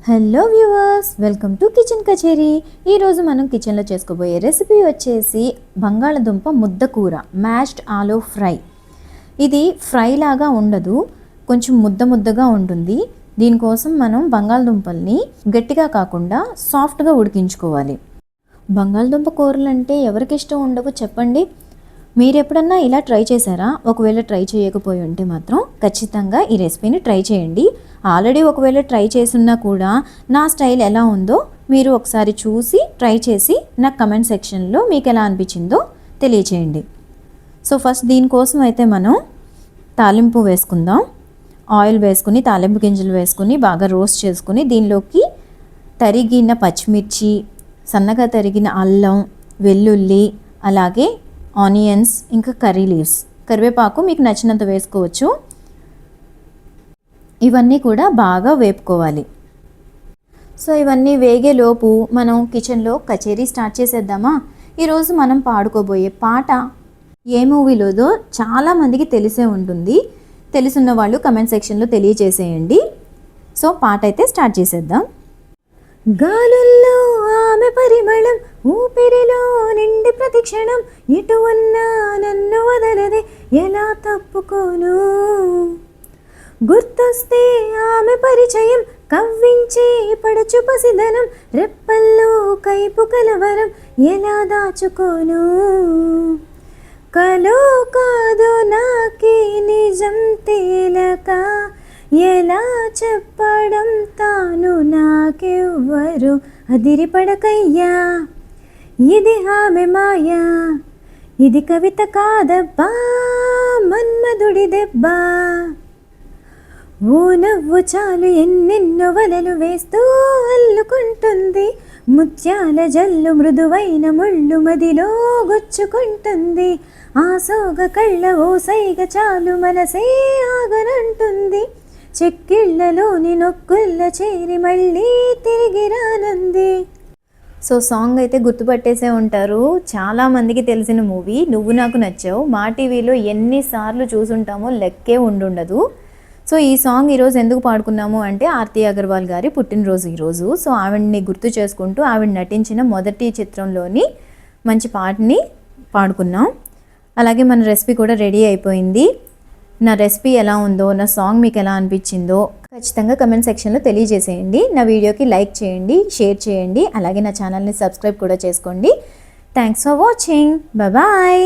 Hello viewers, welcome to kitchen కచేరీ. ఈరోజు మనం కిచెన్లో చేసుకోబోయే రెసిపీ వచ్చేసి బంగాళదుంప ముద్ద కూర, మ్యాష్డ్ ఆలూ ఫ్రై. ఇది ఫ్రై లాగా ఉండదు, కొంచెం ముద్దగా ఉంటుంది. దీనికోసం మనం బంగాళదుంపల్ని గట్టిగా కాకుండా సాఫ్ట్గా ఉడికించుకోవాలి. బంగాళదుంప కూరలు అంటే ఎవరికి ఇష్టం ఉండవు చెప్పండి? మీరు ఎప్పుడన్నా ఇలా ట్రై చేశారా? ఒకవేళ ట్రై చేయకపోయి ఉంటే మాత్రం ఖచ్చితంగా ఈ రెసిపీని ట్రై చేయండి. ఆల్రెడీ ఒకవేళ ట్రై చేసున్నా కూడా నా స్టైల్ ఎలా ఉందో మీరు ఒకసారి చూసి ట్రై చేసి నాకు కమెంట్ సెక్షన్లో మీకు ఎలా అనిపించిందో తెలియచేయండి. సో ఫస్ట్ దీనికోసం అయితే మనం తాలింపు వేసుకుందాం. ఆయిల్ వేసుకుని తాలింపు గింజలు వేసుకుని బాగా రోస్ట్ చేసుకుని దీనిలోకి తరిగిన పచ్చిమిర్చి, సన్నగా తరిగిన అల్లం, వెల్లుల్లి, అలాగే ఆనియన్స్, ఇంకా కర్రీ లీవ్స్, కరివేపాకు మీకు నచ్చినంత వేసుకోవచ్చు. ఇవన్నీ కూడా బాగా వేపుకోవాలి. సో ఇవన్నీ వేగేలోపు మనం కిచెన్లో కచేరీ స్టార్ట్ చేసేద్దామా? ఈరోజు మనం పాడుకోబోయే పాట ఏ మూవీలోదో చాలామందికి తెలిసే ఉంటుంది. తెలుసున్న వాళ్ళు కమెంట్ సెక్షన్లో తెలియజేసేయండి. సో పాట అయితే స్టార్ట్ చేసేద్దాం. గాలుల్లో ఆమె పరిమళం, ఊపిరిలో నిండి ప్రతిక్షణం, ఇటు ఉన్నా నన్ను వదలదే ఎలా తప్పుకోను. గుర్తొస్తే ఆమె పరిచయం, కవ్వించే పడుచు పసిదనం, రెప్పల్లో కైపు కలవరం ఎలా దాచుకోను. కలో కాదో నాకే నిజం తేలక ఎలా చెప్పడం తాను నాకెవ్వరు. అదిరిపడకయ్యా ఇది ఆమె మాయా, ఇది కవిత కాదబ్బా మన్మధుడి దెబ్బ. ఓ నవ్వు చాలు ఎన్నెన్నో వలలు వేస్తూ అల్లుకుంటుంది, ముత్యాల జల్లు మృదువైన ముళ్ళు మదిలో గుచ్చుకుంటుంది. ఆ సోగ కళ్ళ ఓ సైగ చాలు మనసే ఆగనంటుంది, చెక్కిళ్ళలోని నొక్కుల్ల చేరి మళ్ళీ తిరిగి రానంది. సో సాంగ్ అయితే గుర్తుపట్టేసే ఉంటారు, చాలామందికి తెలిసిన మూవీ నువ్వు నాకు నచ్చావు. మా టీవీలో ఎన్నిసార్లు చూసుంటామో లెక్కే ఉండుండదు. సో ఈ సాంగ్ ఈరోజు ఎందుకు పాడుకున్నాము అంటే ఆర్తి అగర్వాల్ గారి పుట్టినరోజు ఈరోజు. సో ఆవిడ్ని గుర్తు చేసుకుంటూ ఆవిడ నటించిన మొదటి చిత్రంలోని మంచి పాటని పాడుకున్నాం. అలాగే మన రెసిపీ కూడా రెడీ అయిపోయింది. నా రెసిపీ ఎలా ఉందో, నా సాంగ్ మీకు ఎలా అనిపించిందో ఖచ్చితంగా కమెంట్ సెక్షన్లో తెలియజేసేయండి. నా వీడియోకి లైక్ చేయండి, షేర్ చేయండి, అలాగే నా ఛానల్ని సబ్స్క్రైబ్ కూడా చేసుకోండి. Thanks for watching. బాయ్.